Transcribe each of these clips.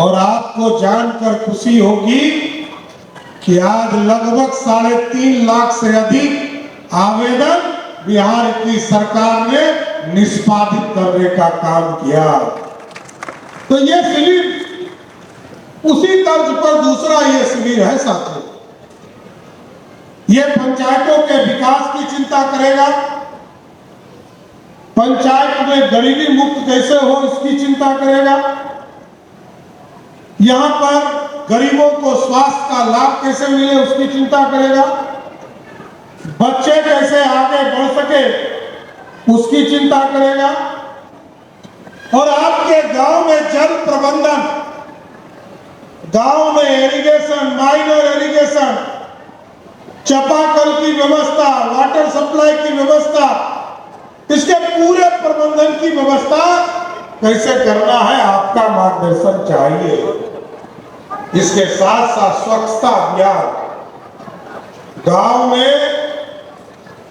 और आपको जानकर खुशी होगी कि आज लगभग 3.5 लाख से अधिक आवेदन बिहार की सरकार ने निष्पादित करने का काम किया। तो ये शिविर उसी तर्ज पर दूसरा ये शिविर है साथियों। ये पंचायतों के विकास की चिंता करेगा, पंचायत में गरीबी मुक्त कैसे हो इसकी चिंता करेगा, यहां पर गरीबों को स्वास्थ्य का लाभ कैसे मिले उसकी चिंता करेगा, बच्चे कैसे आगे बढ़ सके उसकी चिंता करेगा, और आपके गांव में जल प्रबंधन, गांव में इरिगेशन, माइनर इरिगेशन, चापाकल की व्यवस्था, वाटर सप्लाई की व्यवस्था, इसके पूरे प्रबंधन की व्यवस्था कैसे करना है आपका मार्गदर्शन चाहिए। इसके साथ साथ स्वच्छता अभियान, गांव में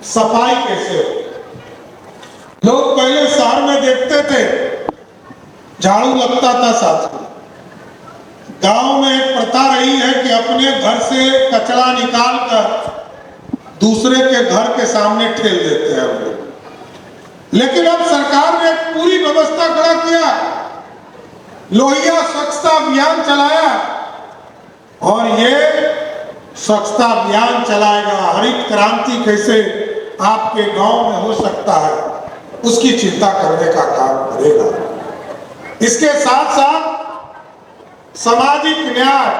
सफाई कैसे हो। लोग पहले शहर में देखते थे झाड़ू लगता था साथ, गांव में एक प्रथा रही है कि अपने घर से कचरा निकालकर दूसरे के घर के सामने ठेल देते हैं हम लोग। लेकिन अब सरकार ने एक पूरी व्यवस्था खड़ा किया, लोहिया स्वच्छता अभियान चलाया, और ये स्वच्छता अभियान चलाएगा। हरित क्रांति कैसे आपके गांव में हो सकता है उसकी चिंता करने का काम करेगा। इसके साथ साथ सामाजिक न्याय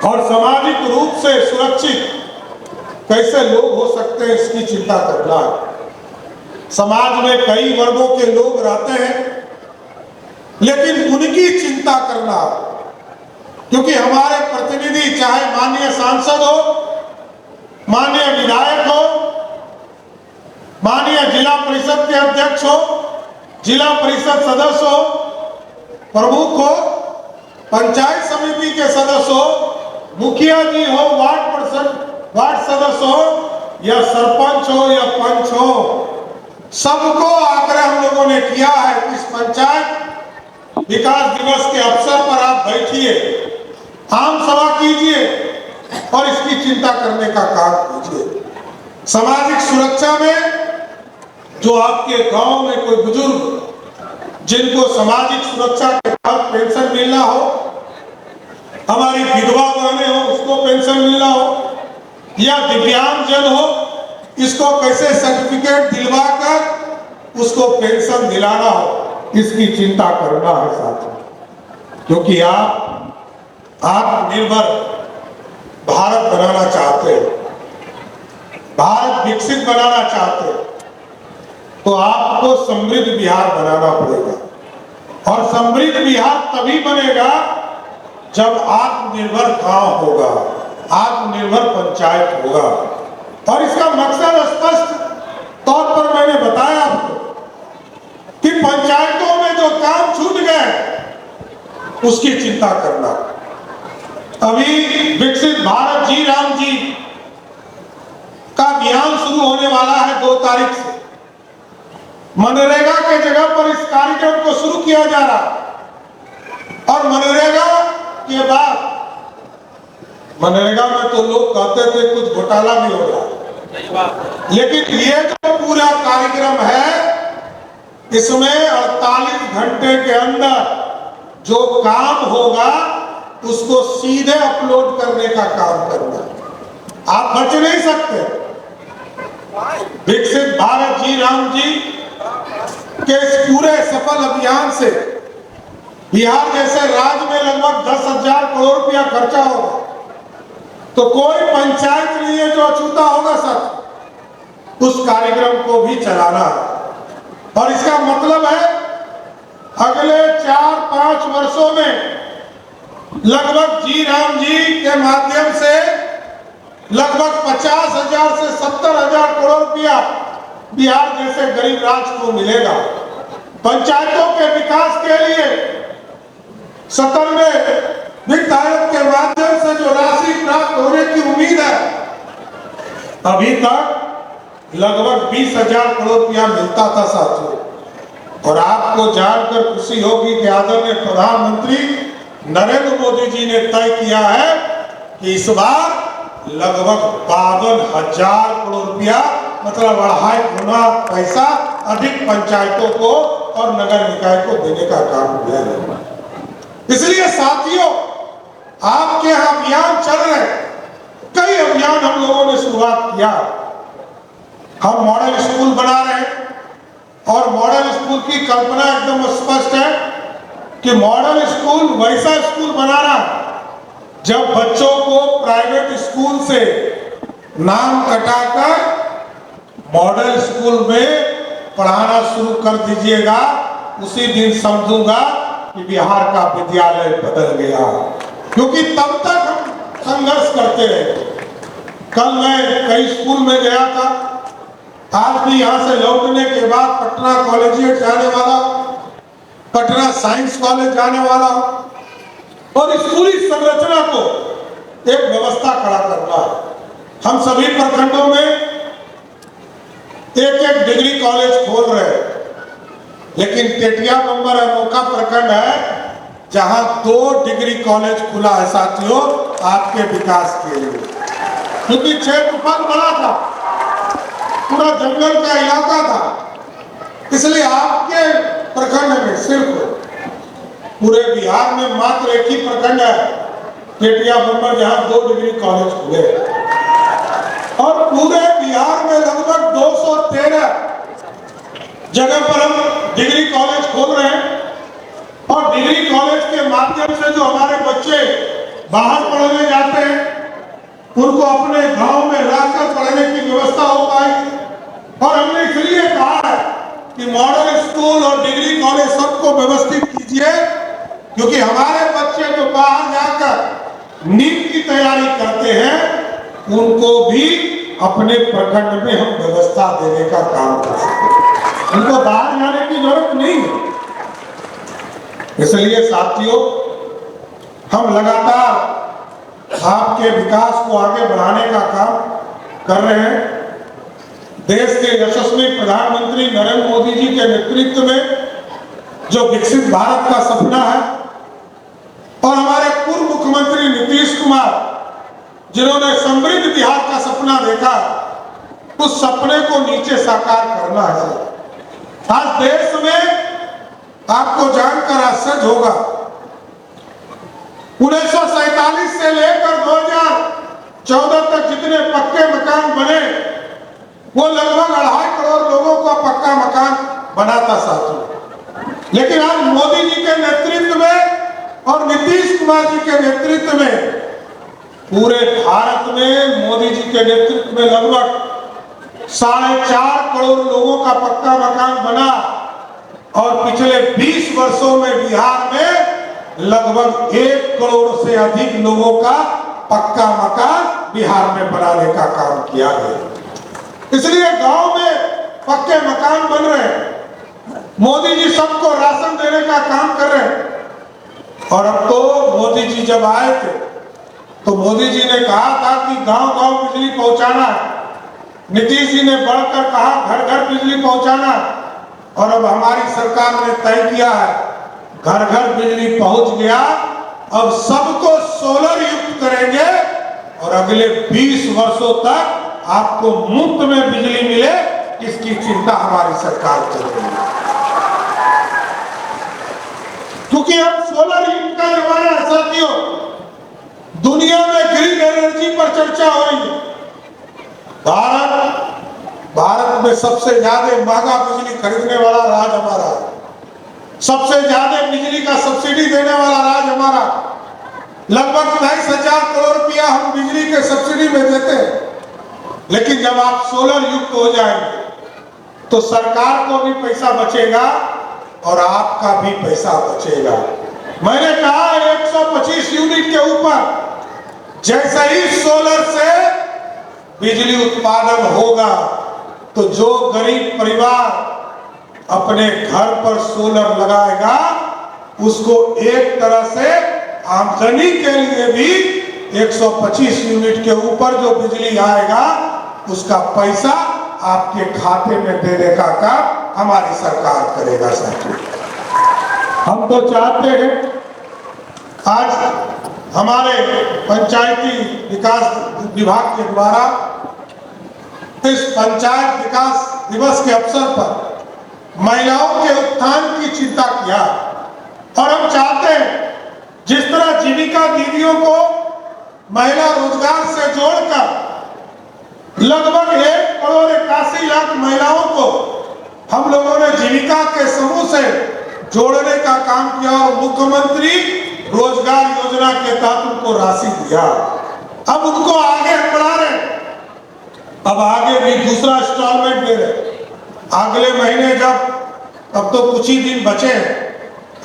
और सामाजिक रूप से सुरक्षित कैसे लोग हो सकते हैं इसकी चिंता करना है। समाज में कई वर्गों के लोग रहते हैं, लेकिन उनकी चिंता करना, क्योंकि हमारे प्रतिनिधि चाहे माननीय सांसद हो, माननीय विधायक हो, माननीय जिला परिषद के अध्यक्ष हो, जिला परिषद सदस्य हो, प्रमुख हो, पंचायत समिति के सदस्य हो, मुखिया जी हो, वार्ड सदस्य हो, या सरपंच हो या पंच हो, सबको आग्रह हम लोगों ने किया है कि इस पंचायत विकास दिवस के अवसर पर आप बैठिए, आम सभा कीजिए और इसकी चिंता करने का काम कीजिए। सामाजिक सुरक्षा में जो आपके गांव में कोई बुजुर्ग जिनको सामाजिक सुरक्षा के तहत पेंशन मिलना हो, हमारी विधवा बहनें हो उसको पेंशन मिलना हो, या दिव्यांगजन हो इसको कैसे सर्टिफिकेट दिलवा कर उसको पेंशन दिलाना हो, इसकी चिंता करना है साथियों। क्योंकि आप आत्मनिर्भर भारत बनाना चाहते हैं, भारत विकसित बनाना चाहते हैं, तो आपको समृद्ध बिहार बनाना पड़ेगा। और समृद्ध बिहार तभी बनेगा जब आत्मनिर्भर गांव होगा, आत्मनिर्भर पंचायत होगा। और इसका मकसद स्पष्ट तौर पर मैंने बताया आपको कि पंचायतों में जो काम छूट गए उसकी चिंता करना। अभी विकसित भारत जी राम जी का अभियान शुरू होने वाला है 2 तारीख से। मनरेगा के जगह पर इस कार्यक्रम को शुरू किया जा रहा, और मनरेगा के बाद, मनरेगा में तो लोग कहते थे कुछ घोटाला भी हो रहा, लेकिन ये जो पूरा कार्यक्रम है इसमें 48 घंटे के अंदर जो काम होगा उसको सीधे अपलोड करने का काम करना। आप बच नहीं सकते। विकसित भारत जी राम जी के इस पूरे सफल अभियान से बिहार जैसे राज्य में लगभग 10,000 करोड़ रुपया खर्चा होगा, तो कोई पंचायत नहीं है जो अछूता होगा सर। उस कार्यक्रम को भी चलाना है, और इसका मतलब है अगले 4-5 वर्षों में लगभग जी राम जी के माध्यम से लगभग 50,000 से 70,000 करोड़ रुपया बिहार जैसे गरीब राज्य को मिलेगा। पंचायतों के विकास के लिए 97 वित्त आयोग के माध्यम से जो राशि प्राप्त होने की उम्मीद है, अभी तक लगभग 20,000 करोड़ रुपया मिलता था साथियों। और आपको जानकर खुशी होगी कि आदरणीय प्रधानमंत्री नरेंद्र मोदी जी ने तय किया है कि इस बार लगभग 52,000 करोड़ रुपया, मतलब 2.5 गुना पैसा अधिक पंचायतों को और नगर निकाय को देने का काम किया है। इसलिए साथियों, आपके यहाँ अभियान चल रहे हैं, कई अभियान हम लोगों ने शुरुआत किया। हम मॉडल स्कूल बना रहे हैं और मॉडल स्कूल की कल्पना एकदम स्पष्ट है कि मॉडल स्कूल वैसा स्कूल बनाना जब बच्चों को प्राइवेट स्कूल से नाम कटाकर मॉडल स्कूल में पढ़ाना शुरू कर दीजिएगा, उसी दिन समझूंगा कि बिहार का विद्यालय बदल गया। क्योंकि तब तक हम संघर्ष करते रहे। कल मैं कई स्कूल में गया था, आज भी यहाँ से लौटने के बाद पटना कॉलेजिएट जाने वाला, पटना साइंस कॉलेज जाने वाला, और इस पूरी संरचना को एक व्यवस्था खड़ा करना है। हम सभी प्रखंडों में एक डिग्री कॉलेज खोल रहे हैं, लेकिन टेटिया बंबर अनोखा प्रखंड है जहां 2 डिग्री कॉलेज खुला है साथियों, आपके विकास के लिए। क्योंकि क्षेत्र बहुत बड़ा था, पूरा जंगल का इलाका था, इसलिए आपके प्रखंड में सिर्फ, पूरे बिहार में मात्र एक ही प्रखंड है टेटिया बंबर जहां 2 डिग्री कॉलेज खुले, और पूरे बिहार में लगभग 213 जगह पर हम डिग्री कॉलेज खोल रहे हैं। और डिग्री कॉलेज के माध्यम से जो हमारे बच्चे बाहर पढ़ने जाते हैं, उनको अपने गांव में रहकर पढ़ने की व्यवस्था हो पाएगी। और हमने इसलिए कहा है कि मॉडल स्कूल और डिग्री कॉलेज सबको व्यवस्थित कीजिए, क्योंकि हमारे बच्चे जो बाहर जाकर नीट की तैयारी करते हैं, उनको भी अपने प्रखंड में हम व्यवस्था देने का काम कर सकते, उनको बाहर जाने की जरूरत नहीं है। इसलिए साथियों, हम लगातार आपके विकास को आगे बढ़ाने का काम कर रहे हैं। देश के यशस्वी प्रधानमंत्री नरेंद्र मोदी जी के नेतृत्व में जो विकसित भारत का सपना है, और हमारे पूर्व मुख्यमंत्री नीतीश कुमार जिन्होंने समृद्ध बिहार का सपना देखा, उस सपने को नीचे साकार करना है। आज देश में आपको जानकर आश्चर्य होगा, 1947 से लेकर 2014 तक जितने पक्के मकान बने, वो लगभग 2.5 करोड़ लोगों का पक्का मकान बना था साथियों। लेकिन आज मोदी जी के नेतृत्व में और नीतीश कुमार जी के नेतृत्व में पूरे भारत में मोदी जी के नेतृत्व में लगभग 4.5 करोड़ लोगों का पक्का मकान बना, और पिछले 20 वर्षों में बिहार में लगभग 1 करोड़ से अधिक लोगों का पक्का मकान बिहार में बनाने का काम किया गया। इसलिए गांव में पक्के मकान बन रहे हैं, मोदी जी सबको राशन देने का काम कर रहे हैं। और अब तो मोदी जी जब आए थे, तो मोदी जी ने कहा था कि गांव-गांव बिजली पहुंचाना है। नीतीश जी ने बढ़कर कहा घर-घर बिजली पहुंचाना है। और अब हमारी सरकार ने तय किया है, घर-घर बिजली पहुंच गया। अब सबको सोलर युक्त करेंगे और अगले 20 वर्षों तक आपको मुफ्त में बिजली मिले, इसकी चिंता हमारी सरकार कर रही है। क्योंकि अब सोलर युक्त का जमाना है साथियों। दुनिया में ग्रीन एनर्जी पर चर्चा हो रही है। भारत में सबसे ज्यादा महंगा बिजली खरीदने वाला राज्य हमारा, सबसे ज्यादा बिजली का सब्सिडी देने वाला राज्य हमारा। लगभग 23,000 करोड़ रुपया हम बिजली के सब्सिडी में देते हैं। लेकिन जब आप सोलर युक्त हो जाएंगे तो सरकार को भी पैसा बचेगा और आपका भी पैसा बचेगा। मैंने कहा 125 यूनिट के ऊपर जैसे ही सोलर से बिजली उत्पादन होगा, तो जो गरीब परिवार अपने घर पर सोलर लगाएगा, उसको एक तरह से आमदनी के लिए भी 125 यूनिट के ऊपर जो बिजली आएगा, उसका पैसा आपके खाते में देने का काम हमारी सरकार करेगा साथियों। हम तो चाहते हैं आज हमारे पंचायती विकास विभाग के द्वारा इस पंचायत विकास दिवस के अवसर पर महिलाओं के उत्थान की चिंता किया और हम चाहते हैं जिस तरह जीविका दीदियों को महिला रोजगार से जोड़कर लगभग 1,81,00,000 महिलाओं को हम लोगों ने जीविका के समूह से जोड़ने का काम किया और मुख्यमंत्री रोजगार योजना के तहत उनको राशि दिया। अब उनको आगे बढ़ा रहे, अब आगे भी दूसरा इंस्टॉलमेंट दे रहे। अगले महीने जब, अब तो कुछ ही दिन बचे हैं,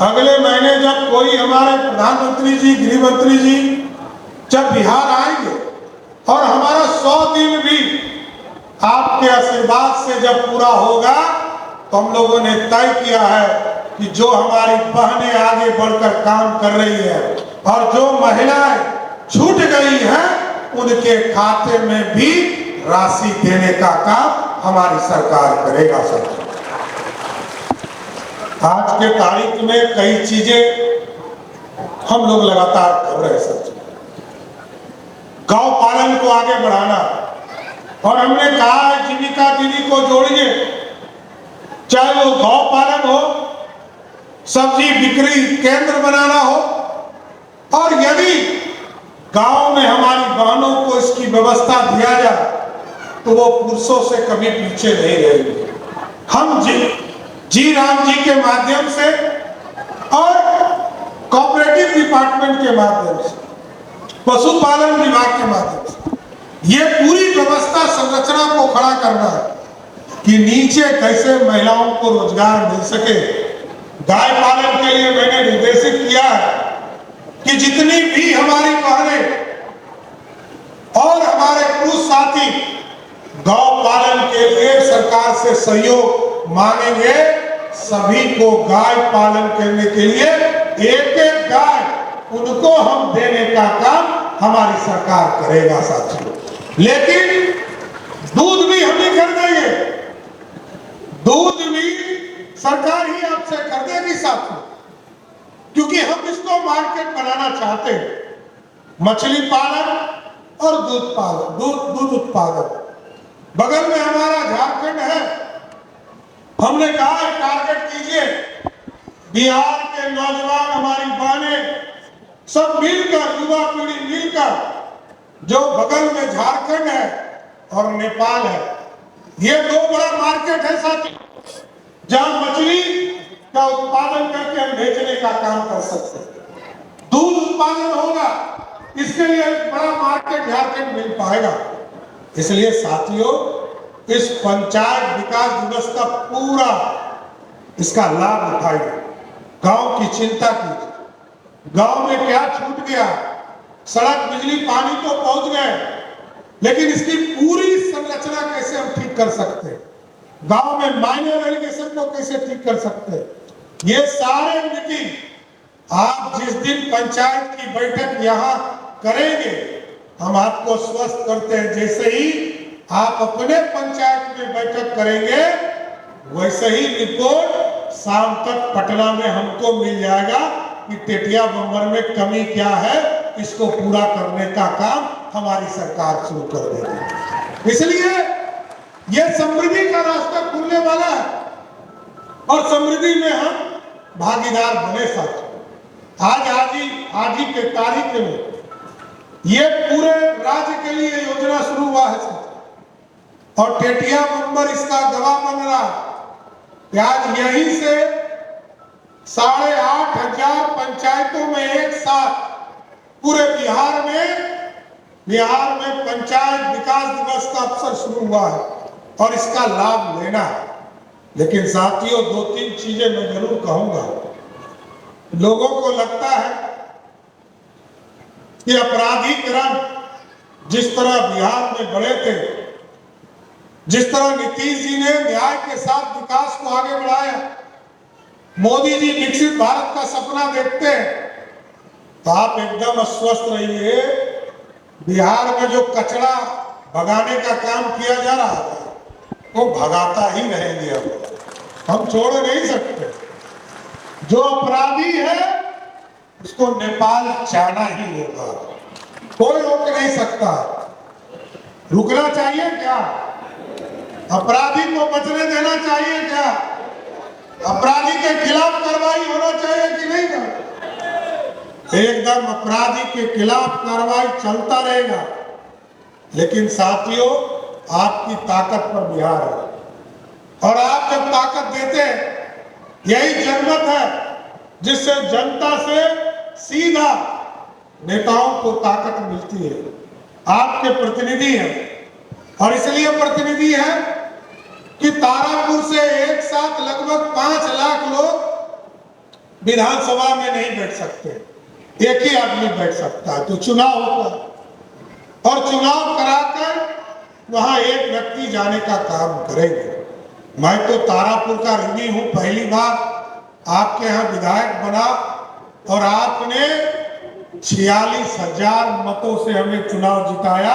अगले महीने जब कोई हमारे प्रधानमंत्री जी, गृह मंत्री जी जब बिहार आएंगे और हमारा 100 दिन भी आपके आशीर्वाद से जब पूरा होगा तो हम लोगों ने तय किया है कि जो हमारी बहनें आगे बढ़कर काम कर रही है और जो महिलाएं छूट गई हैं उनके खाते में भी राशि देने का काम हमारी सरकार करेगा। सर, आज के तारीख में कई चीजें हम लोग लगातार कर रहे हैं। सर, गौ पालन को आगे बढ़ाना और हमने कहा है जीविका दीदी को जोड़िए, चाहे वो गौ पालन हो, सब्जी बिक्री केंद्र बनाना हो, और यदि गांव में हमारी बहनों को इसकी व्यवस्था दिया जाए तो वो पुरुषों से कभी पीछे नहीं रहेंगे। हम जी राम जी के माध्यम से और कोऑपरेटिव डिपार्टमेंट के माध्यम से, पशुपालन विभाग के माध्यम से ये पूरी व्यवस्था संरचना को खड़ा करना है कि नीचे कैसे महिलाओं को रोजगार मिल सके। गाय पालन के लिए मैंने निर्देशित किया है कि जितनी भी हमारी बहनें और हमारे पुरुष साथी गौ पालन के लिए सरकार से सहयोग मांगेंगे, सभी को गाय पालन करने के लिए एक एक गाय उनको हम देने का काम हमारी सरकार करेगा साथियों। लेकिन दूध भी हम ही कर देंगे, दूध भी सरकार ही आपसे कर देगी साथियों, क्योंकि हम इसको मार्केट बनाना चाहते हैं। मछली पालन और दूध पालन, दूध उत्पादन, बगल में हमारा झारखंड है। हमने कहा टारगेट कीजिए, बिहार के नौजवान, हमारी बहनें सब मिलकर, युवा पीढ़ी मिलकर, जो बगल में झारखंड है और नेपाल है, ये दो बड़ा मार्केट है साथियों, जहां मछली का उत्पादन करके हम बेचने का काम कर सकते हैं। दूध उत्पादन होगा, इसके लिए बड़ा मार्केट झारखंड मिल पाएगा। इसलिए साथियों, इस पंचायत विकास दिवस का पूरा इसका लाभ उठाइए, गांव की चिंता कीजिए, गांव में क्या छूट गया, सड़क बिजली पानी तो पहुंच गए, लेकिन इसकी पूरी संरचना कैसे हम ठीक कर सकते हैं, गांव में माइनर एलिगेशन को कैसे ठीक कर सकते हैं, ये सारे मीटिंग आप जिस दिन पंचायत की बैठक यहाँ करेंगे, हम आपको स्वस्थ करते हैं, जैसे ही आप अपने पंचायत में बैठक करेंगे वैसे ही रिपोर्ट शाम तक पटना में हमको मिल जाएगा कि टेटिया बम्बर में कमी क्या है, इसको पूरा करने का काम हमारी सरकार शुरू कर देगी। इसलिए यह समृद्धि का रास्ता खुलने वाला है और समृद्धि में हम भागीदार बने साथ। आज ही के तारीख में ये पूरे राज्य के लिए योजना शुरू हुआ है साथ, और टेटिया बम्बर इसका गवाह बन रहा है। आज यहीं से 8,500 पंचायतों में एक साथ पूरे बिहार में पंचायत विकास दिवस का अवसर शुरू हुआ है और इसका लाभ लेना है। लेकिन साथियों, 2-3 चीजें मैं जरूर कहूंगा। लोगों को लगता है कि अपराधीकरण जिस तरह बिहार में बढ़े थे, जिस तरह नीतीश जी ने न्याय के साथ विकास को आगे बढ़ाया, मोदी जी विकसित भारत का सपना देखते हैं, तो आप एकदम अस्वस्थ रहिए। बिहार में जो कचरा भगाने का काम किया जा रहा है वो भगाता ही रहेंगे, हम छोड़ नहीं सकते। जो अपराधी है उसको नेपाल जाना ही होगा, कोई रोक नहीं सकता। रुकना चाहिए क्या? अपराधी को बचने देना चाहिए क्या? अपराधी के खिलाफ कार्रवाई होना चाहिए कि नहीं ना? एकदम अपराधी के खिलाफ कार्रवाई चलता रहेगा। लेकिन साथियों, आपकी ताकत पर बिहार है, और आप जब ताकत देते हैं, यही जनमत है जिससे जनता से सीधा नेताओं को ताकत मिलती है। आपके प्रतिनिधि हैं, और इसलिए प्रतिनिधि हैं कि तारापुर से एक साथ लगभग 5 लाख लोग विधानसभा में नहीं बैठ सकते, एक ही आदमी बैठ सकता है। तो चुनाव होगा, और चुनाव कराकर वहां एक व्यक्ति जाने का काम करेंगे। मैं तो तारापुर का ऋणी हूं, पहली बार आपके यहाँ विधायक बना, और आपने 46,000 मतों से हमें चुनाव जिताया।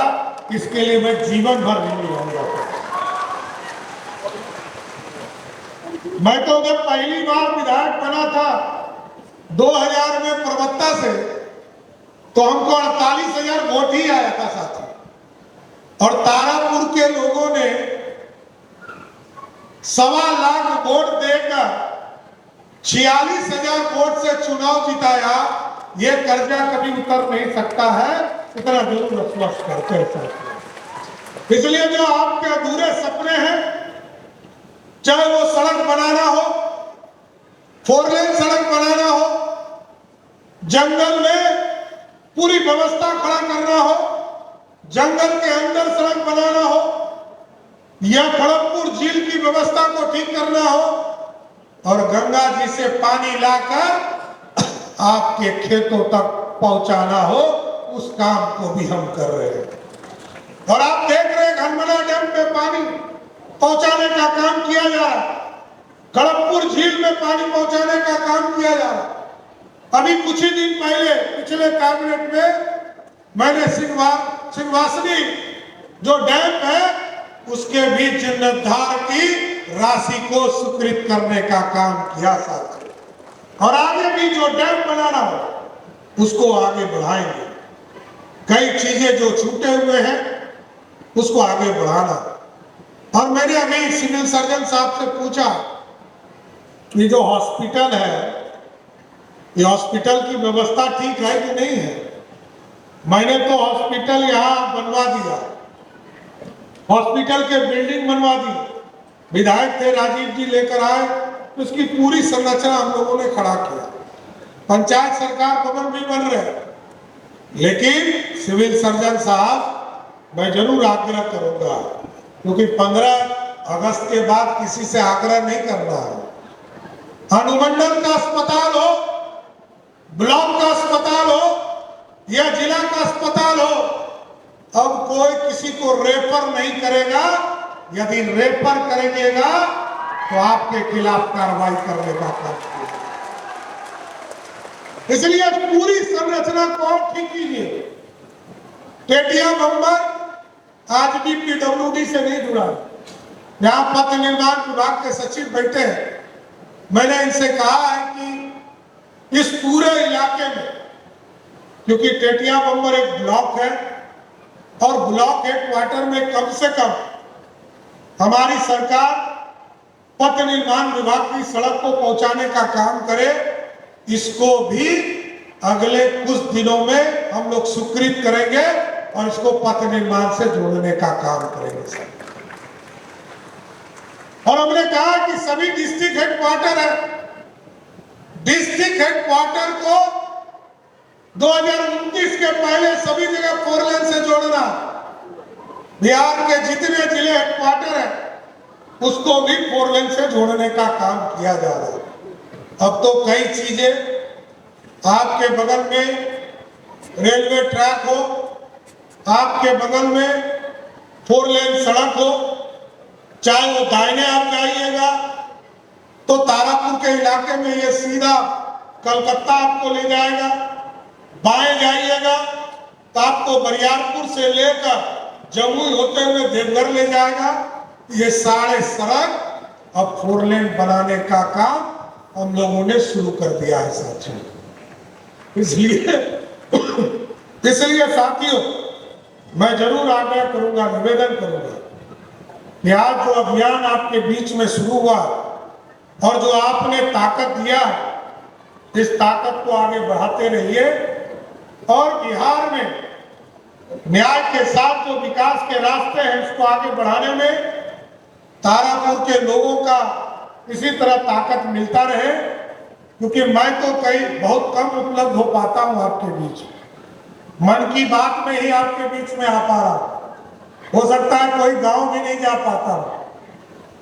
इसके लिए मैं जीवन भर ऋणी रहूंगा। मैं तो जब पहली बार विधायक बना था 2000 में प्रवक्ता से, तो हमको 48,000 वोट ही आया था साथी, और तारापुर के लोगों ने 1.25 लाख वोट देकर 46,000 वोट से चुनाव जिताया। ये कर्जा कभी उतर नहीं सकता है, इतना जरूर विश्वास करते हैं। इसलिए जो आपके अधूरे सपने हैं, चाहे वो सड़क बनाना हो, 4 लेन सड़क बनाना हो, जंगल में पूरी व्यवस्था खड़ा करना हो, जंगल के अंदर सड़क बनाना हो, या खड़गपुर झील की व्यवस्था को ठीक करना हो, और गंगा जी से पानी लाकर आपके खेतों तक पहुंचाना हो, उस काम को भी हम कर रहे हैं। और आप देख रहे हैं घनमना डैम पे पानी पहुंचाने का काम किया जा रहा है, खड़गपुर झील में पानी पहुंचाने का काम किया जा रहा है। अभी कुछ ही दिन पहले पिछले कैबिनेट में मैंने सिंहवासनी जो डैम है, उसके भी जीर्णोद्धार की राशि को स्वीकृत करने का काम किया साथ, और आगे भी जो डैम बनाना हो उसको आगे बढ़ाएंगे। कई चीजें जो छूटे हुए हैं उसको आगे बढ़ाना। और मैंने अभी सिविल सर्जन साहब से पूछा कि जो हॉस्पिटल है, ये हॉस्पिटल की व्यवस्था ठीक है कि नहीं है। मैंने तो हॉस्पिटल यहाँ बनवा दिया, हॉस्पिटल के बिल्डिंग बनवा दी, विधायक थे राजीव जी लेकर आए, उसकी पूरी संरचना हम लोगों ने खड़ा किया। पंचायत सरकार भवन भी बन रहे, लेकिन सिविल सर्जन साहब मैं जरूर आग्रह करूंगा, क्योंकि 15 अगस्त के बाद किसी से आग्रह नहीं करना है। अनुमंडल का अस्पताल हो, ब्लॉक का अस्पताल हो, या जिला का अस्पताल हो, अब कोई किसी को रेफर नहीं करेगा। यदि रेफर करेगा तो आपके खिलाफ कार्रवाई करने का काम किया। इसलिए पूरी संरचना को ठीक कीजिए। टेटिया बम्बर आज भी पीडब्ल्यूडी से नहीं जुड़ा। यहाँ पथ निर्माण विभाग के सचिव बैठे हैं, मैंने इनसे कहा है कि इस पूरे इलाके में, क्योंकि टेटिया बम्बर एक ब्लॉक है, और ब्लॉक हेडक्वार्टर में कम से कम हमारी सरकार पथ निर्माण विभाग की सड़क को पहुंचाने का काम करे। इसको भी अगले कुछ दिनों में हम लोग स्वीकृत करेंगे और इसको पथ निर्माण से जोड़ने का काम करेंगे सर। और हमने कहा कि सभी डिस्ट्रिक्ट हेडक्वार्टर है, डिस्ट्रिक्ट हेडक्वार्टर को 2029 के पहले सभी जगह 4 लेन से जोड़ना। बिहार के जितने जिले हेडक्वार्टर है उसको भी 4 लेन से जोड़ने का काम किया जा रहा है। अब तो कई चीजें आपके बगल में रेलवे ट्रैक हो, आपके बगल में 4 लेन सड़क हो, चाहे वो दाहिने आप जाइएगा तो तारापुर के इलाके में ये सीधा कलकत्ता आपको ले जाएगा, बाएं जाइएगा तो आपको बरियारपुर से लेकर जमुई होते हुए देवघर ले जाएगा। ये सारे सड़क अब 4 लेन बनाने का काम हम लोगों ने शुरू कर दिया है साथियों। इसलिए साथियों, मैं जरूर आग्रह करूंगा, निवेदन करूंगा कि आज जो अभियान आपके बीच में शुरू हुआ और जो आपने ताकत दिया, इस ताकत को आगे बढ़ाते रहिए और बिहार में न्याय के साथ जो विकास के रास्ते हैं उसको आगे बढ़ाने में तारापुर के लोगों का इसी तरह ताकत मिलता रहे, क्योंकि मैं तो बहुत कम उपलब्ध हो पाता हूं आपके बीच। मन की बात में ही आपके बीच में आ पा रहा हूं, हो सकता है कोई गांव भी नहीं जा पाता,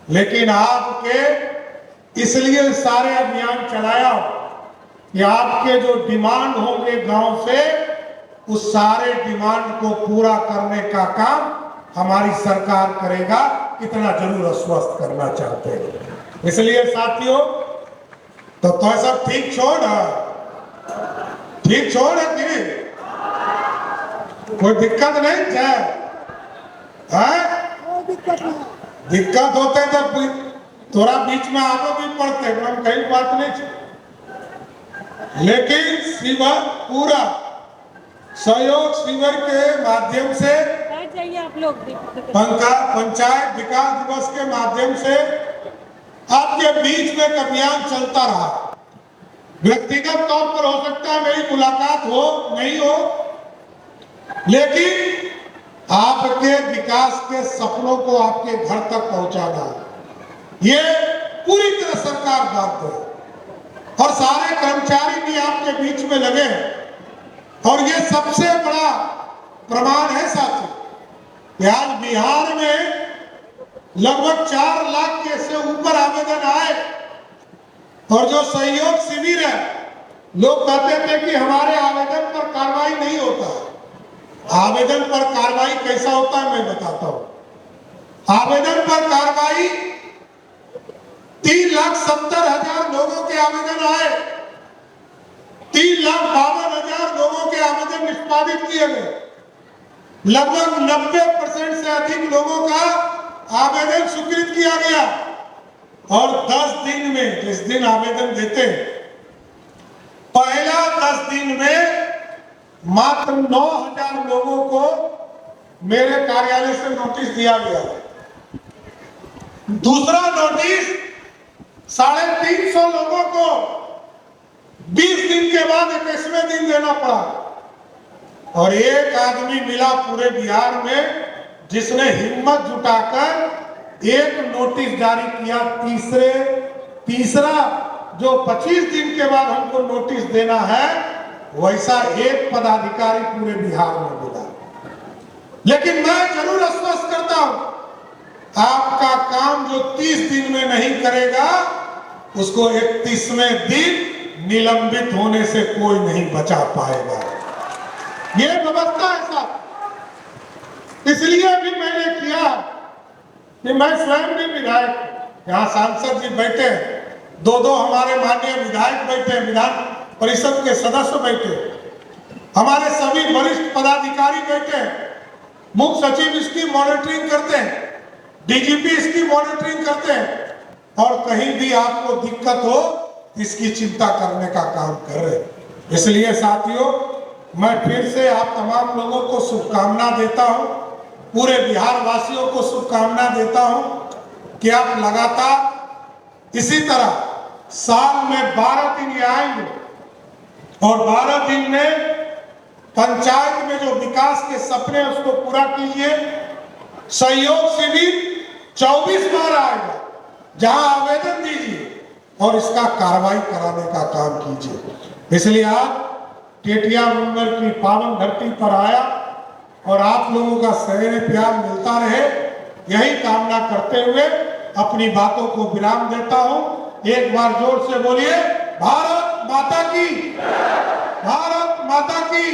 लेकिन आपके इसलिए सारे अभियान चलाया कि आपके जो डिमांड होंगे गांव से, उस सारे डिमांड को पूरा करने का काम हमारी सरकार करेगा, इतना जरूर आश्वस्त करना चाहते हैं। इसलिए साथियों, तो सब ठीक छोड़ है कि कोई दिक्कत नहीं है? दिक्कत होते जब थोड़ा बीच में आगे भी पड़ते, हम कहीं बात नहीं, लेकिन शिविर पूरा सहयोग शिविर के माध्यम से, आप लोग पंचायत विकास दिवस के माध्यम से आपके बीच में अभियान चलता रहा। व्यक्तिगत तौर पर हो सकता है मेरी मुलाकात हो नहीं हो, लेकिन आपके विकास के सपनों को आपके घर तक पहुंचाना, ये पूरी तरह सरकार बात है। और सारे कर्मचारी भी आपके बीच में लगे हैं, और ये सबसे बड़ा प्रमाण है साथियों कि आज बिहार में लगभग 4 लाख के से ऊपर आवेदन आए, और जो सहयोग शिविर है, लोग कहते थे कि हमारे आवेदन पर कार्रवाई नहीं होता। आवेदन पर कार्रवाई कैसा होता है मैं बताता हूं। आवेदन पर कार्रवाई 3,70,000 लोगों के आवेदन आए, 3,52,000 लोगों के आवेदन निष्पादित किए गए, लगभग 90% से अधिक लोगों का आवेदन स्वीकृत किया गया, और 10 दिन में, जिस दिन आवेदन देते पहला 10 दिन में मात्र 9,000 लोगों को मेरे कार्यालय से नोटिस दिया गया। दूसरा नोटिस 350 लोगों को 20 दिन के बाद 21वें दिन देना पड़ा, और एक आदमी मिला पूरे बिहार में जिसने हिम्मत जुटाकर एक नोटिस जारी किया। तीसरा जो 25 दिन के बाद हमको नोटिस देना है, वैसा एक पदाधिकारी पूरे बिहार में मिला। लेकिन मैं जरूर आश्वस्त करता हूं, आपका काम जो 30 दिन में नहीं करेगा, उसको 31वें दिन निलंबित होने से कोई नहीं बचा पाएगा। ये व्यवस्था है साहब। इसलिए भी मैंने किया कि मैं स्वयं भी विधायक, यहाँ सांसद जी बैठे, 2 हमारे माननीय विधायक बैठे, विधान परिषद के सदस्य बैठे, हमारे सभी वरिष्ठ पदाधिकारी बैठे, मुख्य सचिव इसकी मॉनिटरिंग करते हैं, डीजीपी इसकी मॉनिटरिंग करते हैं, और कहीं भी आपको दिक्कत हो इसकी चिंता करने का काम कर रहे हैं। इसलिए साथियों, मैं फिर से आप तमाम लोगों को शुभकामना देता हूं, पूरे बिहार वासियों को शुभकामना देता हूं कि आप लगातार इसी तरह साल में 12 दिन ये आएंगे, और 12 दिन में पंचायत में जो विकास के सपने उसको पूरा कीजिए। सहयोग शिविर 24 बार आएगा, जहां आवेदन दीजिए और इसका कार्रवाई कराने का काम कीजिए। इसलिए आज टेटिया मंगल की पावन धरती पर आया, और आप लोगों का सहेरे प्यार मिलता रहे, यही कामना करते हुए अपनी बातों को विराम देता हूं। एक बार जोर से बोलिए, भारत माता की, भारत माता की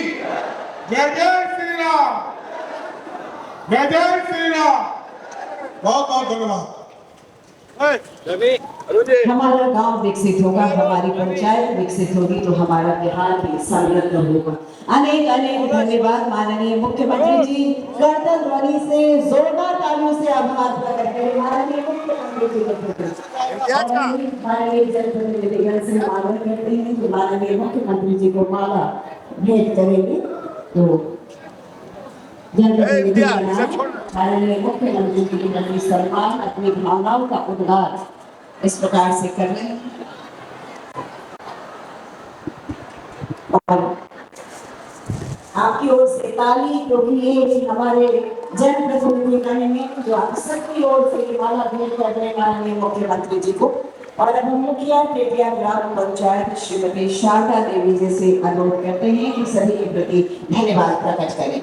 जय। जय श्री राम, जय जय श्री राम। बहुत बहुत धन्यवाद। हमारा गांव विकसित होगा, हमारी पंचायत विकसित होगी, तो हमारा बिहार भी समृद्ध होगा। अनेक अनेक धन्यवाद माननीय मुख्यमंत्री जी। कर्तन ध्वनि से, जोरदार तालियों से आभार प्रकट करें माननीय मुख्यमंत्री जी। माननीय जनप्रतिनिधिगण से मांग करते हैं कि माननीय मुख्यमंत्री जी को माला भेंट करेंगे। तो जनप्रतिनिधिगण माननीय मुख्यमंत्री जी के प्रति सम्मान अपनी भावनाओं का उद्गार इस प्रकार से कर रहे हैं। और आपकी ओर से ताली क्योंकि ये हमारे जनप्रतिनिधि कहेंगे जो आप सबकी ओर से माला भेंट कर रहे हैं माननीय मुख्यमंत्री जी को। और अब हम मुखिया पेटिया ग्राम पंचायत श्रीमती शारदा देवी जी से अनुरोध करते हैं कि सभी के प्रति धन्यवाद प्रकट करें।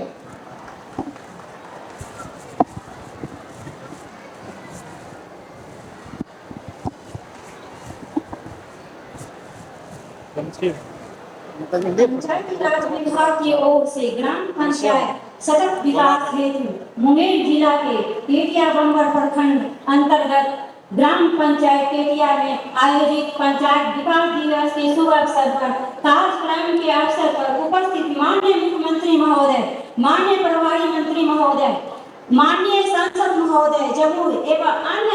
पंचायत राज विभाग की ओर से ग्राम पंचायत सड़क विकास हेतु मुंगेर जिला के पेटिया बंबर प्रखंड अंतर्गत ग्राम पंचायत पेटिया में आयोजित पंचायत विकास दिवस के शुभ अवसर पर कार्यक्रम के अवसर पर उपस्थित माननीय मुख्यमंत्री महोदय, माननीय प्रभारी मंत्री महोदय, माननीय सांसद महोदय जमुई एवं अन्य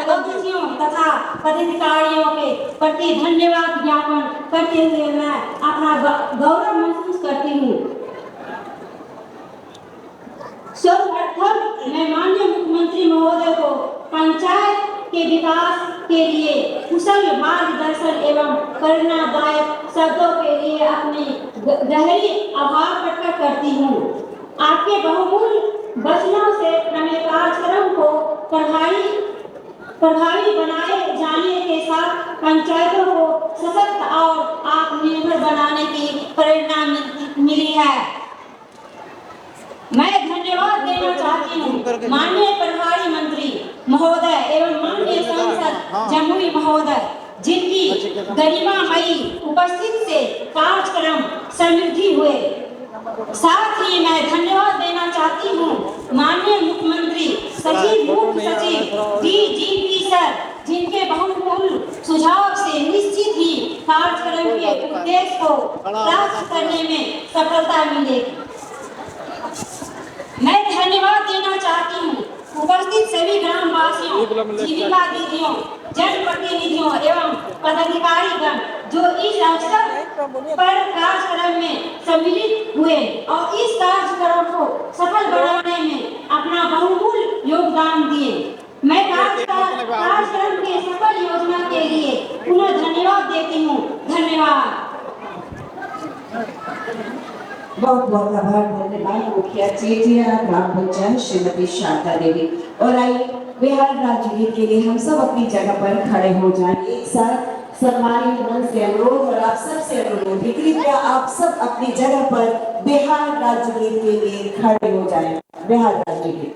अतिथियों तथा पदाधिकारियों के प्रति धन्यवाद ज्ञापन करते हुए मैं अपना गौरव महसूस करती हूँ। सर्वप्रथम मैं माननीय मुख्यमंत्री महोदय को पंचायत के विकास के लिए कुशल मार्गदर्शन एवं प्रेरणादायक शब्दों के लिए अपनी गहरी आभार प्रकट करती हूँ। आपके बहुमूल्य वचनों से हमें कार्यक्रम को प्रभावी बनाए जाने के साथ पंचायतों को सशक्त और आत्मनिर्भर बनाने की प्रेरणा मिली है। मैं धन्यवाद देना चाहती हूँ माननीय प्रभारी मंत्री महोदय एवं माननीय सांसद जमुई महोदय जिनकी गरिमामयी उपस्थिति से कार्यक्रम समृद्धि हुए। साथ ही मैं धन्यवाद देना चाहती हूँ माननीय मुख्यमंत्री सचिव मुख्य सचिव डीजीपी सर जिनके बहुमूल्य सुझाव से निश्चित ही कार्यक्रम के उद्देश्य को प्राप्त करने में सफलता मिलेगी। मैं धन्यवाद देना चाहती हूँ उपस्थित सभी ग्रामवासियों, जीविका दीदियों, जनप्रतिनिधियों एवं पदाधिकारीगण जो इस अवसर पर कार्यक्रम में सम्मिलित हुए और इस कार्यक्रम को सफल बनाने में अपना बहुमूल्य योगदान दिए। मैं कार्यक्रम के सफल योजना के लिए पुनः धन्यवाद देती हूँ। धन्यवाद। बहुत बहुत आभार। धन्यवाद मुखिया चेटिया ग्राम पंचायत श्रीमती शारदा देवी। और आइए बिहार राज्य गीत के लिए हम सब अपनी जगह पर खड़े हो जाएं। एक साथ सम्मानित मन से अनुरोध और आप सबसे अनुरोध है कृपया आप सब अपनी जगह पर बिहार राज्य गीत के लिए खड़े हो जाएं। बिहार राज्य गीत।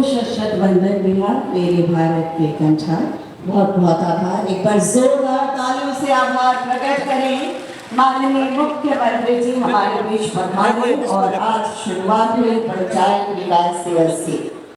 शत शत वंदन बिहार मेरे भारत के कंठार। बहुत बहुत आभार। एक बार जोरदार तालियों से आभार प्रकट करें। माननीय मुख्यमंत्री जी हमारे बीच पधारे और आज शुरुआत हुई पंचायत विकास दिवस की।